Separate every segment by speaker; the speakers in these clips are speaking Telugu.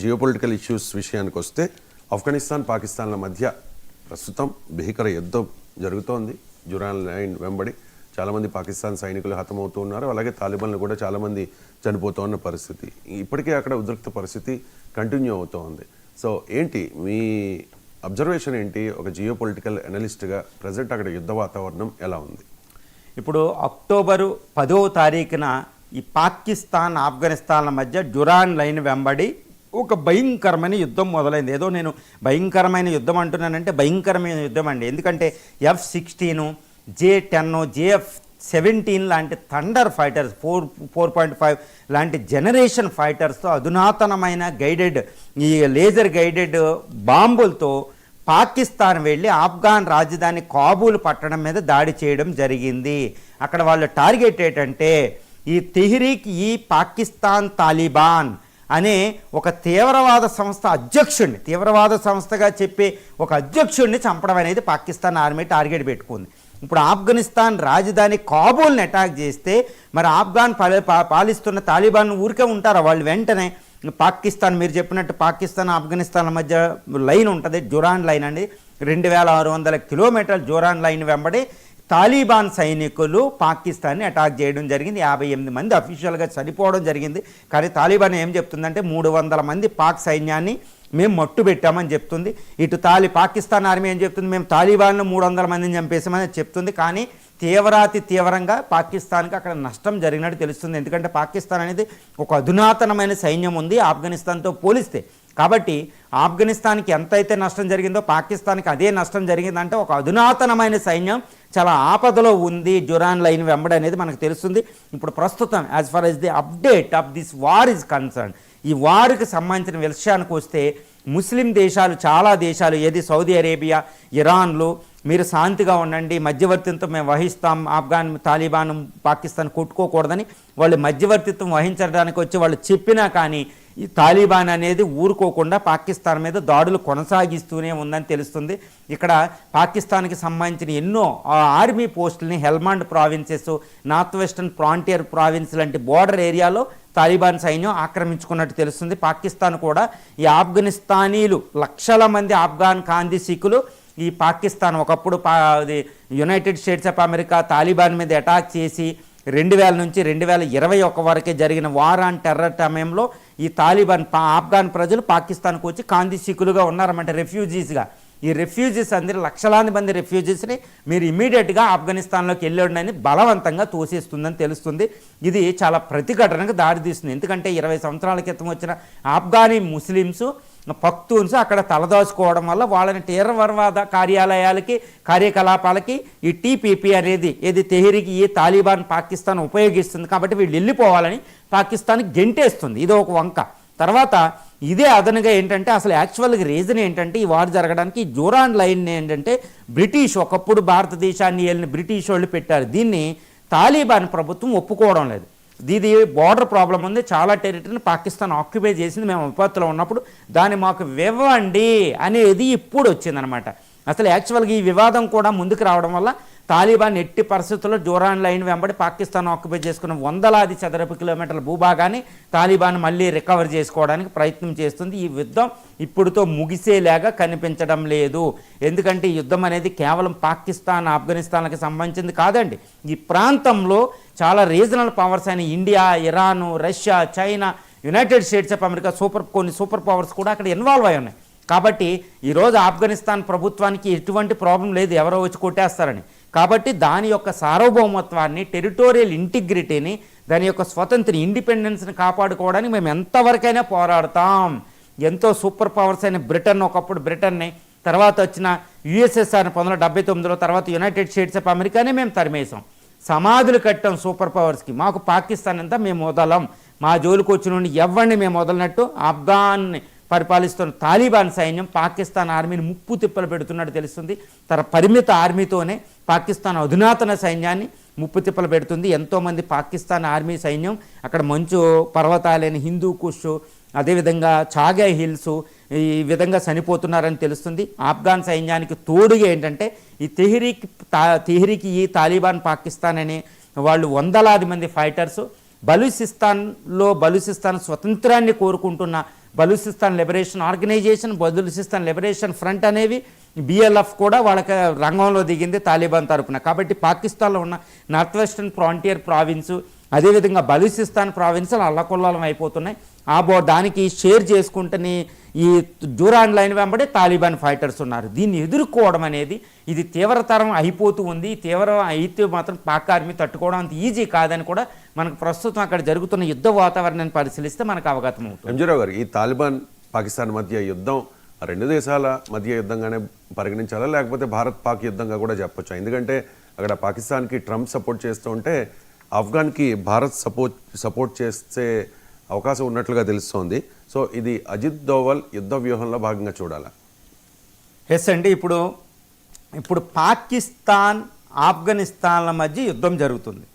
Speaker 1: జియోపొలిటికల్ ఇష్యూస్ విషయానికి వస్తే ఆఫ్ఘనిస్తాన్ పాకిస్తాన్ల మధ్య ప్రస్తుతం భీకర యుద్ధం జరుగుతోంది. జురాన్ లైన్ వెంబడి చాలామంది పాకిస్తాన్ సైనికులు హతమవుతూ ఉన్నారు. అలాగే తాలిబాన్లు కూడా చాలామంది చనిపోతున్న పరిస్థితి. ఇప్పటికే అక్కడ ఉద్రిక్త పరిస్థితి కంటిన్యూ అవుతోంది. సో ఏంటి మీ అబ్జర్వేషన్ ఏంటి? ఒక జియోపొలిటికల్ అనలిస్ట్గా ప్రజెంట్ అక్కడ యుద్ధ వాతావరణం ఎలా ఉంది?
Speaker 2: ఇప్పుడు అక్టోబరు 10వ తారీఖున ఈ పాకిస్తాన్ ఆఫ్ఘనిస్తాన్ల మధ్య జురాన్ లైన్ వెంబడి ఒక భయంకరమైన యుద్ధం మొదలైంది. ఏదో నేను భయంకరమైన యుద్ధం అంటున్నానంటే భయంకరమైన యుద్ధం అండి. ఎందుకంటే F-16, J-10, JF-17 లాంటి థండర్ ఫైటర్స్ 4.5 లాంటి జనరేషన్ ఫైటర్స్తో అధునాతనమైన గైడెడ్ ఈ లేజర్ గైడెడ్ బాంబులతో పాకిస్తాన్ వెళ్ళి ఆఫ్ఘాన్ రాజధాని కాబూల్ పట్టణం మీద దాడి చేయడం జరిగింది. అక్కడ వాళ్ళ టార్గెట్ ఏంటంటే ఈ తెహ్రీక్ ఈ పాకిస్తాన్ తాలిబాన్ అనే ఒక తీవ్రవాద సంస్థ అధ్యక్షుడిని, తీవ్రవాద సంస్థగా చెప్పే ఒక అధ్యక్షుడిని చంపడం అనేది పాకిస్తాన్ ఆర్మీ టార్గెట్ పెట్టుకుంది. ఇప్పుడు ఆఫ్ఘనిస్తాన్ రాజధాని కాబూల్ని అటాక్ చేస్తే మరి ఆఫ్ఘాన్ పాలిస్తున్న తాలిబాన్ ఊరికే ఉంటారా? వాళ్ళు వెంటనే పాకిస్తాన్, మీరు చెప్పినట్టు పాకిస్తాన్ ఆఫ్ఘనిస్తాన్ల మధ్య లైన్ ఉంటుంది, జురాన్ లైన్ అండి. 2600 కిలోమీటర్ల జురాన్ లైన్ వెంబడి తాలిబాన్ సైనికులు పాకిస్తాన్ని అటాక్ చేయడం జరిగింది. 58 మంది అఫీషియల్గా చనిపోవడం జరిగింది. కానీ తాలిబాన్ ఏం చెప్తుందంటే 300 మంది పాక్ సైన్యాన్ని మేము మట్టు పెట్టామని చెప్తుంది. ఇటు పాకిస్తాన్ ఆర్మీ ఏం చెప్తుంది, మేము తాలిబాన్లో 300 మందిని చంపేసామని చెప్తుంది. కానీ తీవ్రంగా పాకిస్తాన్కి అక్కడ నష్టం జరిగినట్టు తెలుస్తుంది. ఎందుకంటే పాకిస్తాన్ అనేది ఒక అధునాతనమైన సైన్యం ఉంది ఆఫ్ఘనిస్తాన్తో పోలిస్తే. కాబట్టి ఆఫ్ఘనిస్తాన్కి ఎంతైతే నష్టం జరిగిందో పాకిస్తాన్కి అదే నష్టం జరిగిందంటే ఒక అధునాతనమైన సైన్యం చాలా ఆపదలో ఉంది జురాన్ లైన్ వెంబడి అనేది మనకు తెలుస్తుంది. ఇప్పుడు ప్రస్తుతం as far as the update of this war is concern, ఈ వార్కి సంబంధించిన విషయానికి వస్తే ముస్లిం దేశాలు, చాలా దేశాలు, ఏది సౌదీ అరేబియా, ఇరాన్లు మీరు శాంతిగా ఉండండి, మధ్యవర్తిత్వం మేము వహిస్తాం, ఆఫ్ఘాన్ తాలిబాన్ పాకిస్తాన్ కొట్టుకోకూడదని వాళ్ళు మధ్యవర్తిత్వం వహించడానికి వచ్చి వాళ్ళు చెప్పినా కానీ ఈ తాలిబాన్ అనేది ఊరుకోకుండా పాకిస్తాన్ మీద దాడులు కొనసాగిస్తూనే ఉందని తెలుస్తుంది. ఇక్కడ పాకిస్తాన్కి సంబంధించిన ఎన్నో ఆర్మీ పోస్టులని Helmand provinces, north western frontier province లాంటి బోర్డర్ ఏరియాలో తాలిబాన్ సైన్యం ఆక్రమించుకున్నట్టు తెలుస్తుంది. పాకిస్తాన్ కూడా ఈ ఆఫ్ఘనిస్తానీలు లక్షల మంది ఆఫ్ఘాన్ కాందిశీకులు ఈ పాకిస్తాన్ ఒకప్పుడు United states of America Taliban మీద అటాక్ చేసి 2000 నుంచి 2021 వరకే జరిగిన వార్ ఆన్ టెర్రర్ సమయంలో ఈ తాలిబాన్ ఆఫ్ఘాన్ ప్రజలు పాకిస్తాన్కు వచ్చి కాందిశీకులుగా ఉన్నారన్నమాట, రెఫ్యూజీస్గా. ఈ రెఫ్యూజీస్ అందరి లక్షలాది మంది రెఫ్యూజీస్ని మీరు ఇమీడియట్గా ఆఫ్ఘనిస్తాన్లోకి వెళ్ళండి బలవంతంగా తోసేస్తుందని తెలుస్తుంది. ఇది చాలా ప్రతిఘటనకు దారితీస్తుంది. ఎందుకంటే 20 సంవత్సరాల క్రితం వచ్చిన ఆఫ్ఘానీ ముస్లిమ్స్, పఖ్తూన్స్ అక్కడ తలదాచుకోవడం వల్ల వాళ్ళని తీవ్రవాద కార్యకలాపాలకి ఈ TPP అనేది ఏది తెహ్రీక్ ఈ తాలిబాన్ పాకిస్తాన్ ఉపయోగిస్తుంది. కాబట్టి వీళ్ళు వెళ్ళిపోవాలని పాకిస్తాన్ గెంటేస్తుంది. ఇది ఒక వంక. తర్వాత ఇదే అదనుగా ఏంటంటే అసలు యాక్చువల్గా రీజన్ ఏంటంటే ఈ వార్ జరగడానికి జురాన్ లైన్ ఏంటంటే బ్రిటిష్, ఒకప్పుడు భారతదేశాన్ని వెళ్ళిన బ్రిటిష్ వాళ్ళు పెట్టారు. దీన్ని తాలిబాన్ ప్రభుత్వం ఒప్పుకోవడం లేదు. ఇది బార్డర్ ప్రాబ్లం ఉంది, చాలా టెరిటరీని పాకిస్తాన్ ఆక్యుపై చేసింది, మేము విపత్తులో ఉన్నప్పుడు దాన్ని మాకు ఇవ్వండి అనేది ఇప్పుడు వచ్చిందనమాట. అసలు యాక్చువల్గా ఈ వివాదం కూడా ముందుకు రావడం వల్ల తాలిబాన్ ఎట్టి పరిస్థితుల్లో జురాన్ లైన్ వెంబడి పాకిస్తాన్ ఆక్యుపై చేసుకున్న వందలాది చదరపు కిలోమీటర్ల భూభాగాన్ని తాలిబాన్ మళ్ళీ రికవర్ చేసుకోవడానికి ప్రయత్నం చేస్తుంది. ఈ యుద్ధం ఇప్పుడుతో ముగిసేలాగా కనిపించడం లేదు. ఎందుకంటే ఈ యుద్ధం అనేది కేవలం పాకిస్తాన్ ఆఫ్ఘనిస్తాన్లకు సంబంధించింది కాదండి. ఈ ప్రాంతంలో చాలా రీజనల్ పవర్స్ అయిన India, Iran, Russia, China, United states of America కొన్ని సూపర్ పవర్స్ కూడా అక్కడ ఇన్వాల్వ్ అయి ఉన్నాయి. కాబట్టి ఈరోజు ఆఫ్ఘనిస్తాన్ ప్రభుత్వానికి ఎటువంటి ప్రాబ్లం లేదు ఎవరో వచ్చి కొట్టేస్తారని. కాబట్టి దాని యొక్క సార్వభౌమత్వాన్ని, టెరిటోరియల్ ఇంటిగ్రిటీని, దాని యొక్క స్వతంత్ర ఇండిపెండెన్స్ని కాపాడుకోవడానికి మేము ఎంతవరకైనా పోరాడతాం. ఎంతో సూపర్ పవర్స్ అయిన బ్రిటన్, ఒకప్పుడు బ్రిటన్ని, తర్వాత వచ్చిన USSR 1979లో, తర్వాత యునైటెడ్ స్టేట్స్ ఆఫ్ అమెరికానే మేము తరిమేసాం. సమాధులు కట్టాం సూపర్ పవర్స్కి. మాకు పాకిస్తాన్ అంతా మేము వదలం, మా జోలికి వచ్చిన నుండి ఎవరిని మేము వదలనట్టు ఆఫ్ఘాన్ని పరిపాలిస్తున్న తాలిబాన్ సైన్యం పాకిస్తాన్ ఆర్మీని ముప్పు తిప్పలు పెడుతున్నట్టు తెలుస్తుంది. తన పరిమిత ఆర్మీతోనే పాకిస్తాన్ అధునాతన సైన్యాన్ని ముప్పు తిప్పలు పెడుతుంది. ఎంతోమంది పాకిస్తాన్ ఆర్మీ సైన్యం అక్కడ మంచు పర్వతాలైన హిందూ కుష్, అదేవిధంగా చాగా హిల్స్ ఈ విధంగా చనిపోతున్నారని తెలుస్తుంది. ఆఫ్ఘాన్ సైన్యానికి తోడుగా ఏంటంటే ఈ తెహ్రీక్ ఈ తాలిబాన్ పాకిస్తాన్ అనే వాళ్ళు వందలాది మంది ఫైటర్స్ బలూచిస్తాన్ స్వతంత్రాన్ని కోరుకుంటున్న Balochistan liberation organisation, Balochistan liberation front అనేవి, బిఎల్ఎఫ్ కూడా వాళ్ళకి రంగంలో దిగింది తాలిబాన్ తరపున. కాబట్టి పాకిస్తాన్లో ఉన్న నార్త్ వెస్టర్న్ ఫ్రాంటియర్ ప్రావిన్సు, అదేవిధంగా బలూచిస్తాన్ ప్రావిన్సులు అల్లకొల్లాలం అయిపోతున్నాయి. దానికి షేర్ చేసుకుంటేనే ఈ డ్యూరాన్ లైన్ వెంబడే తాలిబాన్ ఫైటర్స్ ఉన్నారు. దీన్ని ఎదుర్కోవడం అనేది ఇది తీవ్రతరం అయిపోతూ ఉంది. తీవ్రం అయితే మాత్రం పాక్ ఆర్మీ తట్టుకోవడం అంత ఈజీ కాదని కూడా మనకు ప్రస్తుతం అక్కడ జరుగుతున్న యుద్ధ వాతావరణాన్ని పరిశీలిస్తే మనకు అవగతం అవుతుంది.
Speaker 1: ఎంజీరావు గారు, ఈ తాలిబాన్ పాకిస్తాన్ మధ్య యుద్ధం రెండు దేశాల మధ్య యుద్ధంగానే పరిగణించాలా, లేకపోతే భారత్ పాక్ యుద్ధంగా కూడా చెప్పొచ్చా? ఎందుకంటే అక్కడ పాకిస్తాన్కి ట్రంప్ సపోర్ట్ చేస్తూ ఉంటే ఆఫ్ఘన్కి భారత్ సపోర్ట్ చేసే అవకాశం ఉన్నట్లుగా తెలుస్తోంది. సో ఇది అజిత్ దోవల్ యుద్ధ వ్యూహంలో భాగంగా చూడాలా?
Speaker 2: ఎస్ అండి. ఇప్పుడు పాకిస్తాన్ ఆఫ్ఘనిస్తాన్ల మధ్య యుద్ధం జరుగుతుంది.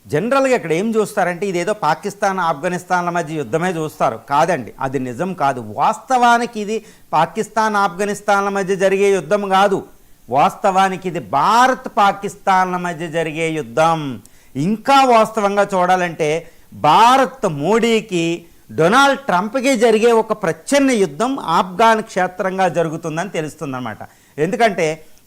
Speaker 2: జనరల్గా ఇక్కడ ఏం చూస్తారంటే ఇదేదో పాకిస్తాన్ ఆఫ్ఘనిస్తాన్ల మధ్య యుద్ధమే చూస్తారు. కాదండి, అది నిజం కాదు. వాస్తవానికి ఇది పాకిస్తాన్ ఆఫ్ఘనిస్తాన్ల మధ్య జరిగే యుద్ధం కాదు. వాస్తవానికి ఇది భారత్ పాకిస్తాన్ల మధ్య జరిగే యుద్ధం. ఇంకా వాస్తవంగా చూడాలంటే భారత్ మోడీకి డొనాల్డ్ ట్రంప్కి జరిగే ఒక ప్రచ్ఛన్న యుద్ధం ఆఫ్ఘాన్ క్షేత్రంగా జరుగుతుందని తెలుస్తుందన్నమాట. ఎందుకంటే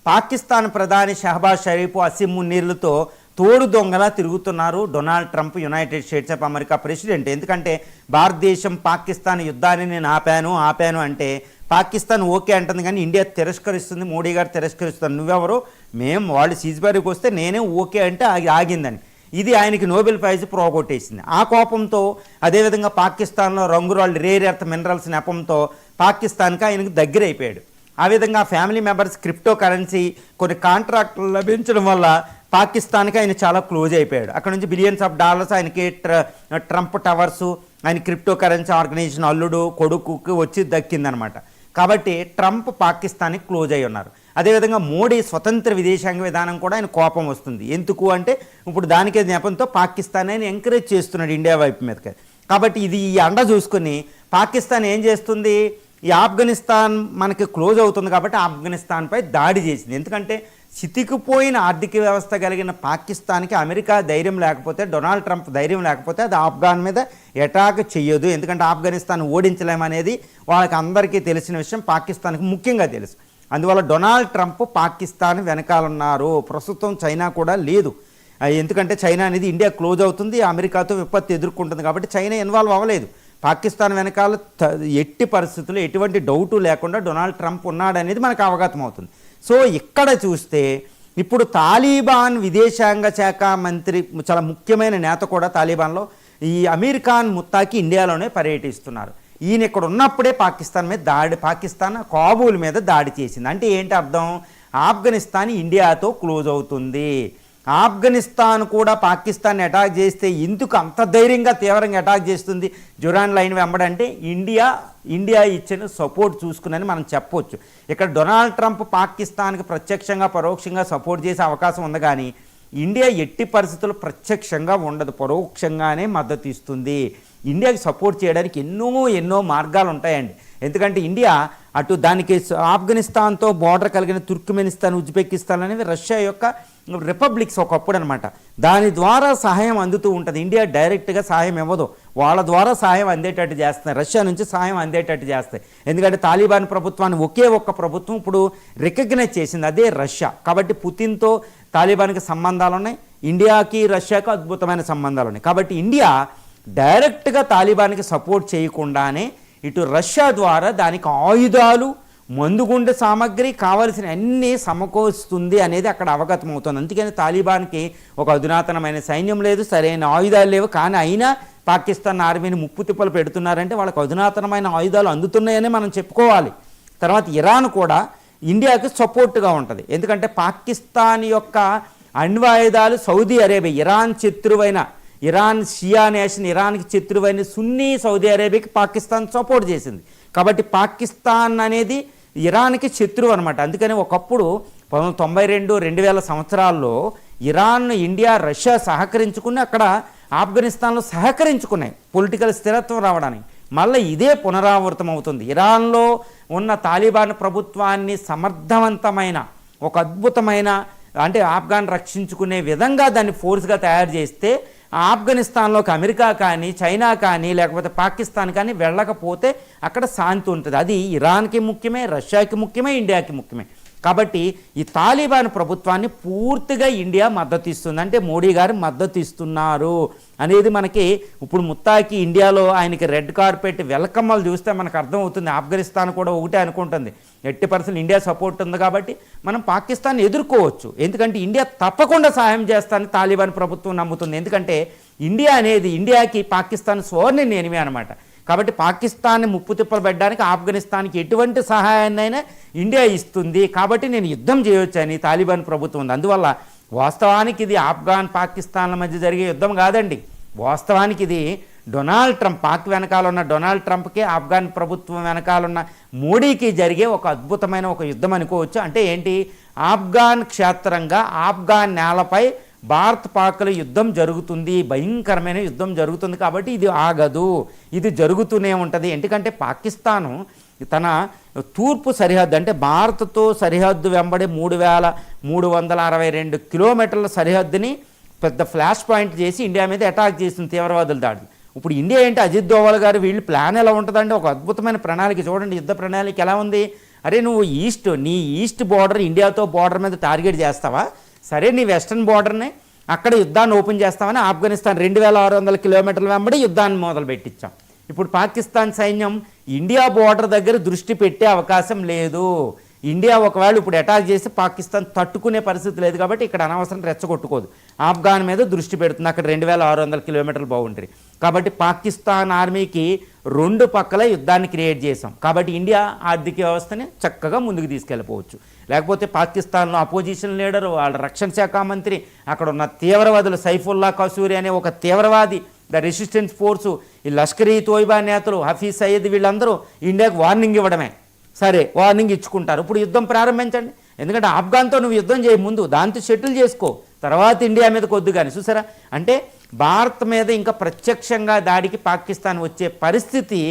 Speaker 2: పాకిస్తాన్ ప్రధాని షహబాజ్ షరీఫ్, అసీం మున్నీర్లతో తోడు దొంగలా తిరుగుతున్నారు Donald Trump, United states of America president. ఎందుకంటే భారతదేశం పాకిస్తాన్ యుద్ధాన్ని నేను ఆపాను అంటే పాకిస్తాన్ ఓకే అంటుంది, కానీ ఇండియా తిరస్కరిస్తుంది, మోడీ గారు తిరస్కరిస్తారు. నువ్వెవరు, వాళ్ళు సీజ్ఫైర్కి వస్తే నేనే ఓకే అంటే ఆగిందని. ఇది ఆయనకి నోబెల్ ప్రైజ్ ప్రోగొట్టేసింది. ఆ కోపంతో అదేవిధంగా పాకిస్తాన్లో రంగురాళ్ళు రేర్ ఎర్త్ మినరల్స్ నెపంతో పాకిస్తాన్కి ఆయనకు దగ్గర అయిపోయాడు. ఆ విధంగా ఫ్యామిలీ మెంబర్స్ క్రిప్టో కరెన్సీ కొన్ని కాంట్రాక్టులు లభించడం వల్ల పాకిస్తాన్కి ఆయన చాలా క్లోజ్ అయిపోయాడు. అక్కడ నుంచి బిలియన్స్ ఆఫ్ డాలర్స్ ఆయనకి ట్రంప్ టవర్సు, ఆయన క్రిప్టో కరెన్సీ ఆర్గనైజేషన్ అల్లుడు కొడుకుకి వచ్చి దక్కిందనమాట. కాబట్టి ట్రంప్ పాకిస్తాన్కి క్లోజ్ అయి ఉన్నారు. అదేవిధంగా మోడీ స్వతంత్ర విదేశాంగ విధానం కూడా ఆయన కోపం వస్తుంది. ఎందుకు అంటే ఇప్పుడు దానికే నెపంతో పాకిస్తాన్ ఆయన ఎంకరేజ్ చేస్తున్నాడు ఇండియా వైపు మీదకి. కాబట్టి ఈ అండ చూసుకొని పాకిస్తాన్ ఏం చేస్తుంది, ఈ ఆఫ్ఘనిస్తాన్ మనకి క్లోజ్ అవుతుంది కాబట్టి ఆఫ్ఘనిస్తాన్పై దాడి చేసింది. ఎందుకంటే చితికిపోయిన ఆర్థిక వ్యవస్థ కలిగిన పాకిస్తాన్కి అమెరికా ధైర్యం లేకపోతే, డొనాల్డ్ ట్రంప్ ధైర్యం లేకపోతే అది ఆఫ్ఘాన్ మీద అటాక్ చెయ్యదు. ఎందుకంటే ఆఫ్ఘనిస్తాన్ ఓడించలేమనేది వాళ్ళకి అందరికీ తెలిసిన విషయం, పాకిస్తాన్కి ముఖ్యంగా తెలుసు. అందువల్ల డొనాల్డ్ ట్రంప్ పాకిస్తాన్ వెనకాలన్నారు. ప్రస్తుతం చైనా కూడా లేదు. ఎందుకంటే చైనా అనేది ఇండియా క్లోజ్ అవుతుంది, అమెరికాతో విపత్తు ఎదుర్కొంటుంది కాబట్టి చైనా ఇన్వాల్వ్ అవ్వలేదు. పాకిస్తాన్ వెనకాల ఎట్టి పరిస్థితుల్లో ఎటువంటి డౌటు లేకుండా డొనాల్డ్ ట్రంప్ ఉన్నాడనేది మనకు అవగతం అవుతుంది. సో ఇక్కడ చూస్తే ఇప్పుడు తాలిబాన్ విదేశాంగ శాఖ మంత్రి, చాలా ముఖ్యమైన నేత కూడా తాలిబాన్లో, ఈ అమీర్ ఖాన్ ముత్తాకి ఇండియాలోనే పర్యటిస్తున్నారు. ఈయన ఇక్కడ ఉన్నప్పుడే పాకిస్తాన్ కాబూల్ మీద దాడి చేసింది. అంటే ఏంటి అర్థం, ఆఫ్ఘనిస్తాన్ ఇండియాతో క్లోజ్ అవుతుంది. ఆఫ్ఘనిస్తాన్ కూడా పాకిస్తాన్ని అటాక్ చేస్తే ఎందుకు అంత ధైర్యంగా తీవ్రంగా అటాక్ చేస్తుంది డ్యూరాన్ లైన్ వెంబడంటే ఇండియా ఇచ్చిన సపోర్ట్ చూసుకుని మనం చెప్పవచ్చు. ఇక్కడ డొనాల్డ్ ట్రంప్ పాకిస్తాన్కి ప్రత్యక్షంగా పరోక్షంగా సపోర్ట్ చేసే అవకాశం ఉంది, కానీ ఇండియా ఎట్టి పరిస్థితుల్లో ప్రత్యక్షంగా ఉండదు, పరోక్షంగానే మద్దతు ఇస్తుంది. ఇండియాకి సపోర్ట్ చేయడానికి ఎన్నో మార్గాలు ఉంటాయండి. ఎందుకంటే ఇండియా అటు దానికి ఆఫ్ఘనిస్తాన్తో బోర్డర్ కలిగిన తుర్క్మెనిస్తాన్, ఉజ్బెకిస్తాన్ అనేవి రష్యా యొక్క రిపబ్లిక్స్ ఒకప్పుడు అనమాట. దాని ద్వారా సహాయం అందుతూ ఉంటుంది. ఇండియా డైరెక్ట్గా సహాయం ఇవ్వదు, వాళ్ళ ద్వారా సహాయం అందేటట్టు చేస్తాయి, రష్యా నుంచి సహాయం అందేటట్టు చేస్తాయి. ఎందుకంటే తాలిబాన్ ప్రభుత్వాన్ని ఒక్క ప్రభుత్వం ఇప్పుడు రికగ్నైజ్ చేసింది, అదే రష్యా. కాబట్టి పుతిన్తో తాలిబాన్కి సంబంధాలు ఉన్నాయి, ఇండియాకి రష్యాకి అద్భుతమైన సంబంధాలు ఉన్నాయి. కాబట్టి ఇండియా డైరెక్ట్గా తాలిబాన్కి సపోర్ట్ చేయకుండానే ఇటు రష్యా ద్వారా దానికి ఆయుధాలు, మందుగుండు సామాగ్రి కావలసిన అన్నీ సమకూరుస్తుంది అనేది అక్కడ అవగతం అవుతుంది. అందుకని తాలిబాన్కి ఒక అధునాతనమైన సైన్యం లేదు, సరైన ఆయుధాలు లేవు, కానీ అయినా పాకిస్తాన్ ఆర్మీని ముప్పు తిప్పలు పెడుతున్నారంటే వాళ్ళకి అధునాతనమైన ఆయుధాలు అందుతున్నాయని మనం చెప్పుకోవాలి. తర్వాత ఇరాన్ కూడా ఇండియాకి సపోర్ట్గా ఉంటుంది. ఎందుకంటే పాకిస్తాన్ యొక్క అణ్వాయుధాలు సౌదీ అరేబియా, ఇరాన్ షియా నేషన్, ఇరాన్కి శత్రువైన సున్నీ సౌదీ అరేబియాకి పాకిస్తాన్ సపోర్ట్ చేసింది. కాబట్టి పాకిస్తాన్ అనేది ఇరాన్కి శత్రువు అనమాట. అందుకని ఒకప్పుడు 1992, 2000 సంవత్సరాల్లో ఇరాన్, ఇండియా, రష్యా సహకరించుకుని అక్కడ ఆఫ్ఘనిస్తాన్లో సహకరించుకున్నాయి పొలిటికల్ స్థిరత్వం రావడానికి. మళ్ళీ ఇదే పునరావృతం అవుతుంది. ఇరాన్లో ఉన్న తాలిబాన్ ప్రభుత్వాన్ని సమర్థవంతమైన ఒక అద్భుతమైన, అంటే ఆఫ్ఘాన్ రక్షించుకునే విధంగా దాన్ని ఫోర్స్గా తయారు చేస్తే ఆఫ్ఘనిస్తాన్లోకి అమెరికా కానీ చైనా కానీ లేకపోతే పాకిస్తాన్ కానీ వెళ్ళకపోతే అక్కడ శాంతి ఉంటుంది. అది ఇరాన్కి ముఖ్యమే, రష్యాకి ముఖ్యమే, ఇండియాకి ముఖ్యమే. కాబట్టి ఈ తాలిబాన్ ప్రభుత్వాన్ని పూర్తిగా ఇండియా మద్దతు ఇస్తుంది. అంటే మోడీ గారు మద్దతు ఇస్తున్నారు అనేది మనకి ఇప్పుడు ముత్తాకి ఇండియాలో ఆయనకి రెడ్ కార్పెట్ వెల్కమ్మలు చూస్తే మనకు అర్థమవుతుంది. ఆఫ్ఘనిస్తాన్ కూడా ఒకటే అనుకుంటుంది, 80% ఇండియా సపోర్ట్ ఉంది కాబట్టి మనం పాకిస్తాన్ ఎదుర్కోవచ్చు. ఎందుకంటే ఇండియా తప్పకుండా సహాయం చేస్తానని తాలిబాన్ ప్రభుత్వం నమ్ముతుంది. ఎందుకంటే ఇండియాకి పాకిస్తాన్ స్వర్ణ ఎనిమి అనమాట. కాబట్టి పాకిస్తాన్ని ముప్పు తిప్పలు పెట్టడానికి ఆఫ్ఘనిస్తాన్కి ఎటువంటి సహాయాన్నైనా ఇండియా ఇస్తుంది. కాబట్టి నేను యుద్ధం చేయొచ్చని తాలిబాన్ ప్రభుత్వం ఉంది. అందువల్ల వాస్తవానికి ఇది ఆఫ్ఘాన్ పాకిస్తాన్ల మధ్య జరిగే యుద్ధం కాదండి. వాస్తవానికి ఇది డొనాల్డ్ ట్రంప్, పాక్ వెనకాల ఉన్న డొనాల్డ్ ట్రంప్కి ఆఫ్ఘాన్ ప్రభుత్వం వెనకాలన్న మోడీకి జరిగే ఒక అద్భుతమైన ఒక యుద్ధం అనుకోవచ్చు. అంటే ఏంటి, ఆఫ్ఘాన్ క్షేత్రంగా ఆఫ్ఘాన్ నేలపై భారత్ పాక్ల యుద్ధం జరుగుతుంది, భయంకరమైన యుద్ధం జరుగుతుంది. కాబట్టి ఇది ఆగదు, ఇది జరుగుతూనే ఉంటుంది. ఎందుకంటే పాకిస్తాను తన తూర్పు సరిహద్దు అంటే భారత్తో సరిహద్దు వెంబడి 3362 కిలోమీటర్ల సరిహద్దుని పెద్ద ఫ్లాష్ పాయింట్ చేసి ఇండియా మీద అటాక్ చేసింది తీవ్రవాదుల దాడి. ఇప్పుడు ఇండియా ఏంటి, అజిత్ దోవల్ గారు వీళ్ళు ప్లాన్ ఎలా ఉంటుందంటే ఒక అద్భుతమైన ప్రణాళిక చూడండి. యుద్ధ ప్రణాళిక ఎలా ఉంది, అరే నువ్వు నీ ఈస్ట్ బార్డర్ ఇండియాతో బార్డర్ మీద టార్గెట్ చేస్తావా, సరే నీ వెస్టర్న్ బార్డర్ని అక్కడ యుద్ధాన్ని ఓపెన్ చేస్తామని ఆఫ్ఘనిస్తాన్ 2600 కిలోమీటర్ల వెంబడి యుద్ధాన్ని మొదలు పెట్టించాం. ఇప్పుడు పాకిస్తాన్ సైన్యం ఇండియా బోర్డర్ దగ్గర దృష్టి పెట్టే అవకాశం లేదు. ఇండియా ఒకవేళ ఇప్పుడు అటాక్ చేసి పాకిస్తాన్ తట్టుకునే పరిస్థితి లేదు. కాబట్టి ఇక్కడ అనవసరం రెచ్చగొట్టుకోదు, ఆఫ్ఘాన్ మీద దృష్టి పెడుతుంది. అక్కడ 2600 కిలోమీటర్ల బౌండరీ. కాబట్టి పాకిస్తాన్ ఆర్మీకి 2 పక్కల యుద్ధాన్ని క్రియేట్ చేసాం. కాబట్టి ఇండియా ఆర్థిక వ్యవస్థని చక్కగా ముందుకు తీసుకెళ్ళిపోవచ్చు. లేకపోతే పాకిస్తాన్లో అపోజిషన్ లీడరు, వాళ్ళ రక్షణ శాఖ మంత్రి, అక్కడ ఉన్న తీవ్రవాదులు సైఫుల్లా కసూరి అనే ఒక తీవ్రవాది, ద రెసిస్టెన్స్ ఫోర్సు, ఈ లష్కర్ ఈ తోయిబా నేతలు, హఫీజ్ సయ్యద్, వీళ్ళందరూ ఇండియాకు వార్నింగ్ ఇవ్వడమే. సరే వార్నింగ్ ఇచ్చుకుంటారు, ఇప్పుడు యుద్ధం ప్రారంభించండి. ఎందుకంటే ఆఫ్ఘాన్తో నువ్వు యుద్ధం చేయ ముందు దాంతో సెటిల్ చేసుకో, తర్వాత ఇండియా మీద కొద్దు కానీ. చూసారా, అంటే భారత్ మీద ఇంకా ప్రత్యక్షంగా దాడికి పాకిస్తాన్ వచ్చే పరిస్థితి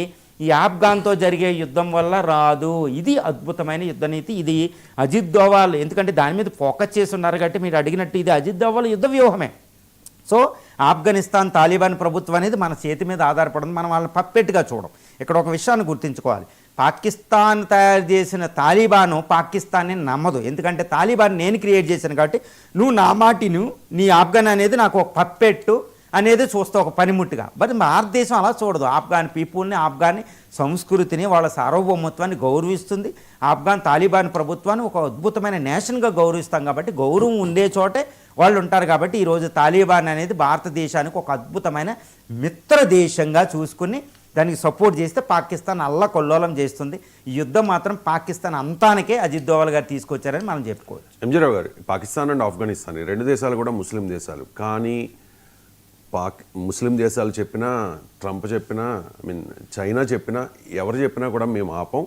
Speaker 2: ఈ ఆఫ్ఘాన్తో జరిగే యుద్ధం వల్ల రాదు. ఇది అద్భుతమైన యుద్ధ నీతి. ఇది అజిత్ దోవాల్, ఎందుకంటే దాని మీద ఫోకస్ చేసి ఉన్నారు కాబట్టి మీరు అడిగినట్టు ఇది అజిత్ దోవాల్ యుద్ధ వ్యూహమే. సో ఆఫ్ఘనిస్తాన్ తాలిబాన్ ప్రభుత్వం అనేది మన చేతి మీద ఆధారపడింది. మనం వాళ్ళని పప్పెట్టుగా చూడం. ఇక్కడ ఒక విషయాన్ని గుర్తుంచుకోవాలి, పాకిస్తాన్ తయారు చేసిన తాలిబాను పాకిస్తాన్ని నమ్మదు. ఎందుకంటే తాలిబాన్ నేను క్రియేట్ చేశాను కాబట్టి నువ్వు నా మాటిను, నీ ఆఫ్ఘన్ అనేది నాకు ఒక పప్పెట్టు అనేది చూస్తే ఒక పనిముట్టుగా. బట్ భారతదేశం అలా చూడదు. ఆఫ్ఘాన్ పీపుల్ని, ఆఫ్ఘాన్ సంస్కృతిని, వాళ్ళ సార్వభౌమత్వాన్ని గౌరవిస్తుంది. ఆఫ్ఘాన్ తాలిబాన్ ప్రభుత్వాన్ని ఒక అద్భుతమైన నేషన్గా గౌరవిస్తాం. కాబట్టి గౌరవం ఉండే చోటే వాళ్ళు ఉంటారు. కాబట్టి ఈరోజు తాలిబాన్ అనేది భారతదేశానికి ఒక అద్భుతమైన మిత్ర దేశంగా చూసుకుని దానికి సపోర్ట్ చేస్తే పాకిస్తాన్ అల్లకొల్లోలం చేస్తుంది. ఈ యుద్ధం మాత్రం పాకిస్తాన్ అంతానికే అజిత్ దోవల్ గారు తీసుకొచ్చారని మనం చెప్పుకోవచ్చు.
Speaker 1: ఎంజీ రావు గారు, పాకిస్తాన్ అండ్ ఆఫ్ఘనిస్తాన్ 2 దేశాలు కూడా ముస్లిం దేశాలు. కానీ ముస్లిం దేశాలు చెప్పినా, ట్రంప్ చెప్పినా, చైనా చెప్పినా, ఎవరు చెప్పినా కూడా మేము ఆపం.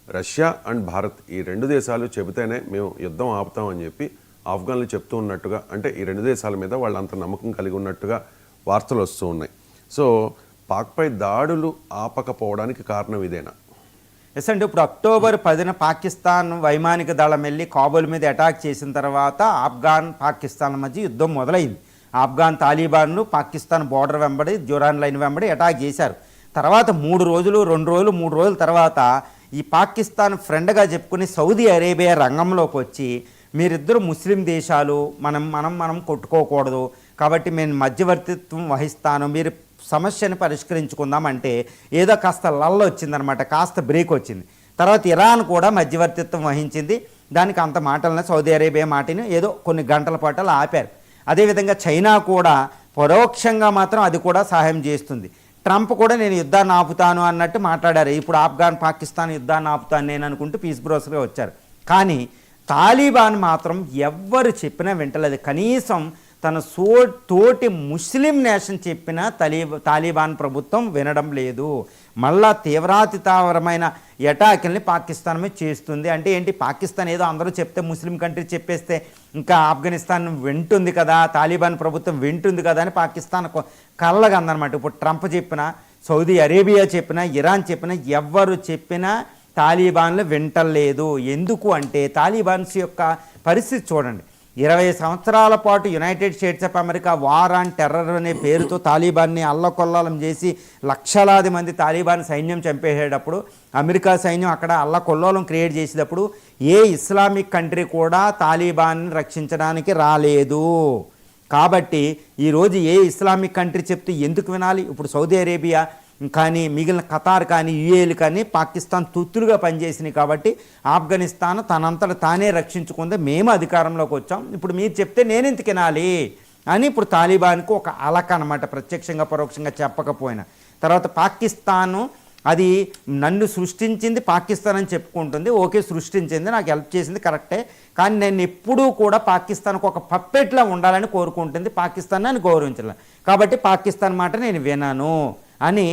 Speaker 1: రష్యా అండ్ భారత్ ఈ 2 దేశాలు చెబితేనే మేము యుద్ధం ఆపుతామని చెప్పి ఆఫ్ఘన్లు చెప్తూ ఉన్నట్టుగా, అంటే ఈ 2 దేశాల మీద వాళ్ళు అంత నమ్మకం కలిగి ఉన్నట్టుగా వార్తలు వస్తూ ఉన్నాయి. సో పాక్పై దాడులు ఆపకపోవడానికి కారణం ఇదేనా?
Speaker 2: ఎస్ అండి, ఇప్పుడు అక్టోబర్ 10న పాకిస్తాన్ వైమానిక దళం వెళ్ళి కాబూల్ మీద అటాక్ చేసిన తర్వాత ఆఫ్ఘాన్ పాకిస్తాన్ మధ్య యుద్ధం మొదలైంది. ఆఫ్ఘాన్ తాలిబాన్లు పాకిస్తాన్ బోర్డర్ వెంబడి డ్యూరాన్ లైన్ వెంబడి అటాక్ చేశారు. తర్వాత 2 రోజుల తర్వాత ఈ పాకిస్తాన్ ఫ్రెండ్గా చెప్పుకుని సౌదీ అరేబియా రంగంలోకి వచ్చి మీరిద్దరు ముస్లిం దేశాలు, మనం కొట్టుకోకూడదు, కాబట్టి నేను మధ్యవర్తిత్వం వహిస్తాను, మీరు సమస్యను పరిష్కరించుకుందామంటే ఏదో కాస్త లల్ల వచ్చిందనమాట, కాస్త బ్రేక్ వచ్చింది. తర్వాత ఇరాన్ కూడా మధ్యవర్తిత్వం వహించింది. దానికి అంత మాటలనే సౌదీ అరేబియా మాటని ఏదో కొన్ని గంటల పాటు ఆపారు. అదేవిధంగా చైనా కూడా పరోక్షంగా మాత్రం అది కూడా సహాయం చేస్తుంది. ట్రంప్ కూడా నేను యుద్ధాన్ని ఆపుతాను అన్నట్టు మాట్లాడారు. ఇప్పుడు ఆఫ్ఘాన్ పాకిస్తాన్ యుద్ధాన్ని ఆపుతాను నేను అనుకుంటూ పీస్ బ్రోసర్గా వచ్చారు. కానీ తాలిబాన్ మాత్రం ఎవ్వరు చెప్పినా వింటలేదు. కనీసం తన తోటి ముస్లిం నేషన్ చెప్పిన తాలిబాన్ ప్రభుత్వం వినడం లేదు. మళ్ళా తీవ్రమైన అటాక్ల్ని పాకిస్తాన్ మీద చేస్తుంది. అంటే ఏంటి, పాకిస్తాన్ ఏదో అందరూ చెప్తే ముస్లిం కంట్రీ చెప్పేస్తే ఇంకా ఆఫ్ఘనిస్తాన్ వింటుంది కదా, తాలిబాన్ ప్రభుత్వం వింటుంది కదా అని పాకిస్తాన్ కళ్ళగా అందనమాట. ఇప్పుడు ట్రంప్ చెప్పినా, సౌదీ అరేబియా చెప్పినా, ఇరాన్ చెప్పినా, ఎవ్వరు చెప్పినా తాలిబాన్లు వింటలేదు. ఎందుకు అంటే తాలిబాన్స్ యొక్క పరిస్థితి చూడండి. 20 సంవత్సరాల పాటు United states of America war on terror అనే పేరుతో తాలిబాన్ని అల్లకొల్లాలం చేసి లక్షలాది మంది తాలిబాన్ సైన్యం చంపేసేటప్పుడు, అమెరికా సైన్యం అక్కడ అల్లకొల్లోలం క్రియేట్ చేసేటప్పుడు ఏ ఇస్లామిక్ కంట్రీ కూడా తాలిబాన్ని రక్షించడానికి రాలేదు. కాబట్టి ఈరోజు ఏ ఇస్లామిక్ కంట్రీ చెప్తే ఎందుకు వినాలి? ఇప్పుడు సౌదీ అరేబియా కానీ, మిగిలిన ఖతార్ కానీ, యుఏలు కానీ పాకిస్తాన్ తొత్తులుగా పనిచేసినాయి. కాబట్టి ఆఫ్ఘనిస్తాన్ తనంతట తానే రక్షించుకుంది. మేము అధికారంలోకి వచ్చాం, ఇప్పుడు మీరు చెప్తే నేను ఎందుకు వినాలి అని ఇప్పుడు తాలిబాన్కు ఒక అలక అనమాట, ప్రత్యక్షంగా పరోక్షంగా చెప్పకపోయినా. తర్వాత పాకిస్తాను అది నన్ను సృష్టించింది పాకిస్తాన్ అని చెప్పుకుంటుంది. ఓకే, సృష్టించింది, నాకు హెల్ప్ చేసింది కరెక్టే, కానీ నేను ఎప్పుడూ కూడా పాకిస్తాన్కు ఒక పప్పెట్లా ఉండాలని కోరుకుంటుంది. పాకిస్తాన్ అని గౌరవించాలి. కాబట్టి పాకిస్తాన్ మాట నేను వినాను అని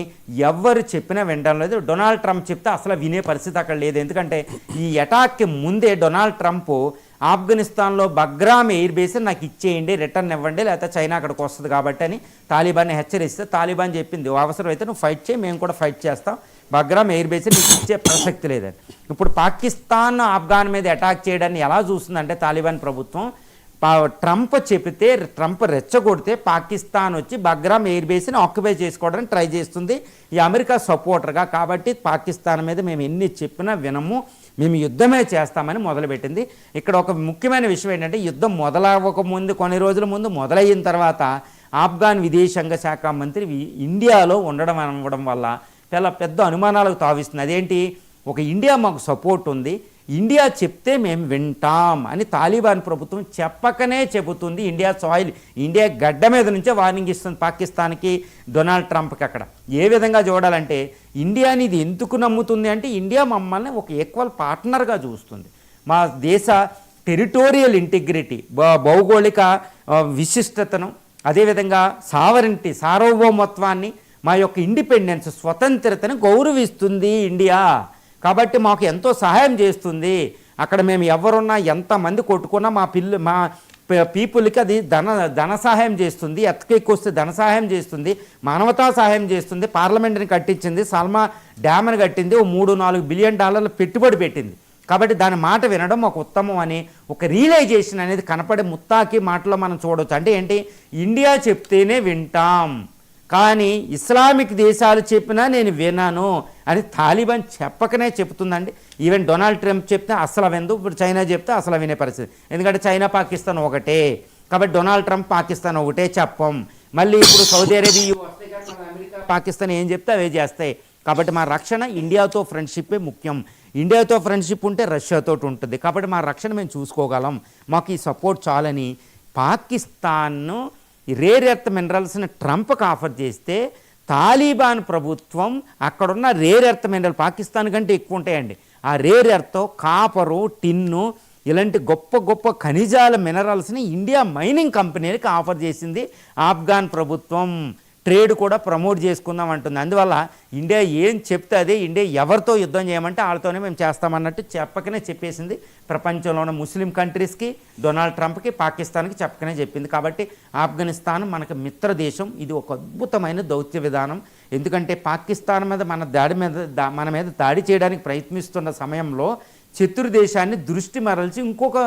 Speaker 2: ఎవరు చెప్పినా వినడం లేదు. డొనాల్డ్ ట్రంప్ చెప్తే అసలు వినే పరిస్థితి అక్కడ లేదు. ఎందుకంటే ఈ అటాక్కి ముందే డొనాల్డ్ ట్రంప్ ఆఫ్ఘనిస్తాన్లో బగ్రామ్ ఎయిర్ బేస్ నాకు ఇచ్చేయండి, రిటర్న్ ఇవ్వండి, లేకపోతే చైనా అక్కడికి వస్తుంది కాబట్టి అని తాలిబాన్ని హెచ్చరిస్తే తాలిబాన్ చెప్పింది అవసరమైతే నువ్వు ఫైట్ చేయి, మేము కూడా ఫైట్ చేస్తాం, బగ్రామ్ ఎయిర్ బేస్ నీకు ఇచ్చే ప్రసక్తి లేదని. ఇప్పుడు పాకిస్తాన్ ఆఫ్ఘాన్ మీద అటాక్ చేయడాన్ని ఎలా చూస్తుందంటే తాలిబాన్ ప్రభుత్వం, ట్రంప్ చెబితే, ట్రంప్ రెచ్చగొడితే పాకిస్తాన్ వచ్చి బగ్రామ్ ఎయిర్ బేస్ని ఆక్యుపై చేసుకోవడానికి ట్రై చేస్తుంది ఈ అమెరికా సపోర్టర్గా. కాబట్టి పాకిస్తాన్ మీద మేము ఎన్ని చెప్పినా వినము, మేము యుద్ధమే చేస్తామని మొదలుపెట్టింది. ఇక్కడ ఒక ముఖ్యమైన విషయం ఏంటంటే, యుద్ధం మొదలవ్వక ముందు కొన్ని రోజుల ముందు మొదలైన తర్వాత ఆఫ్ఘాన్ విదేశాంగ శాఖ మంత్రి ఇండియాలో ఉండడం వల్ల చాలా పెద్ద అనుమానాలకు తావిస్తుంది. అదేంటి, ఒక ఇండియా మాకు సపోర్ట్ ఉంది, ఇండియా చెప్తే మేము వింటాం అని తాలిబాన్ ప్రభుత్వం చెప్పకనే చెబుతుంది. ఇండియా సాయిల్, ఇండియా గడ్డ మీద నుంచే వార్నింగ్ ఇస్తుంది పాకిస్తాన్కి, డొనాల్డ్ ట్రంప్కి. అక్కడ ఏ విధంగా చూడాలంటే, ఇండియాని ఇది ఎందుకు నమ్ముతుంది అంటే, ఇండియా మమ్మల్ని ఒక ఈక్వల్ పార్ట్నర్గా చూస్తుంది. మా దేశ టెరిటోరియల్ ఇంటిగ్రిటీ, భౌగోళిక విశిష్టతను, అదేవిధంగా సార్వభౌమత్వాన్ని, మా యొక్క ఇండిపెండెన్స్ స్వతంత్రతను గౌరవిస్తుంది ఇండియా. కాబట్టి మాకు ఎంతో సహాయం చేస్తుంది. అక్కడ మేము ఎవరున్నా ఎంతమంది కొట్టుకున్నా మా పీపుల్కి అది ధన సహాయం చేస్తుంది, ఎత్తుకెక్కి వస్తే ధన సహాయం చేస్తుంది, మానవతా సహాయం చేస్తుంది. పార్లమెంట్ని కట్టించింది, సల్మా డ్యామ్ని కట్టింది, ఓ $3-4 బిలియన్ పెట్టుబడి పెట్టింది. కాబట్టి దాని మాట వినడం ఒక ఉత్తమం అని ఒక రియలైజేషన్ అనేది కనపడే ముత్తాకి మాటలో మనం చూడవచ్చు. అంటే ఏంటి, ఇండియా చెప్తేనే వింటాం, కానీ ఇస్లామిక్ దేశాలు చెప్పినా నేను విన్నాను అని తాలిబాన్ చెప్పకనే చెప్తుందండి. ఈవెన్ డొనాల్డ్ ట్రంప్ చెప్తే అసలు విందు, ఇప్పుడు చైనా చెప్తే అసలు వినే పరిస్థితి. ఎందుకంటే చైనా పాకిస్తాన్ ఒకటే, కాబట్టి డొనాల్డ్ ట్రంప్ పాకిస్తాన్ ఒకటే చెప్పం. మళ్ళీ ఇప్పుడు సౌదీ అరేబియా అమెరికా పాకిస్తాన్ ఏం చెప్తే అవే చేస్తాయి. కాబట్టి మా రక్షణ ఇండియాతో ఫ్రెండ్షిప్పే ముఖ్యం. ఇండియాతో ఫ్రెండ్షిప్ ఉంటే రష్యాతో ఉంటుంది. కాబట్టి మా రక్షణ మేము చూసుకోగలం, మాకు ఈ సపోర్ట్ చాలని పాకిస్తాన్ను రేర్ ఎర్త్ మినరల్స్ని ట్రంప్కి ఆఫర్ చేస్తే, తాలిబాన్ ప్రభుత్వం అక్కడున్న రేర్ ఎర్త్ మినరల్ పాకిస్తాన్ కంటే ఎక్కువ ఉంటాయండి. ఆ రేర్ ఎర్త్, కాపరు, టిన్ను, ఇలాంటి గొప్ప గొప్ప ఖనిజాల మినరల్స్ని ఇండియా మైనింగ్ కంపెనీలకు ఆఫర్ చేసింది ఆఫ్ఘాన్ ప్రభుత్వం. ట్రేడ్ కూడా ప్రమోట్ చేసుకుందాం అంటుంది. అందువల్ల ఇండియా ఏం చెప్తే అదే, ఇండియా ఎవరితో యుద్ధం చేయమంటే వాళ్ళతోనే మేము చేస్తామన్నట్టు చెప్పకనే చెప్పేసింది. ప్రపంచంలో ఉన్న ముస్లిం కంట్రీస్కి, డొనాల్డ్ ట్రంప్కి, పాకిస్తాన్కి చెప్పకనే చెప్పింది. కాబట్టి ఆఫ్ఘనిస్తాన్ మనకు మిత్ర దేశం. ఇది ఒక అద్భుతమైన దౌత్య విధానం. ఎందుకంటే పాకిస్తాన్ మీద మన మీద దాడి చేయడానికి ప్రయత్నిస్తున్న సమయంలో శత్రు దేశాన్ని దృష్టి మరల్చి ఇంకొక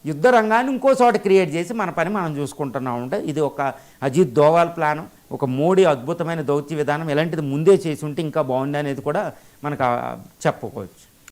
Speaker 2: యుద్ధ రంగాన్ని ఇంకో చోట క్రియేట్ చేసి మన పని మనం చూసుకుంటున్నాం. అంటే ఇది ఒక అజిత్ దోవాల్ ప్లాను, ఒక మోడీ అద్భుతమైన దౌత్య విధానం. ఇలాంటిది ముందే చేసి ఉంటే ఇంకా బాగుంది అనేది కూడా మనకు చెప్పుకోవచ్చు.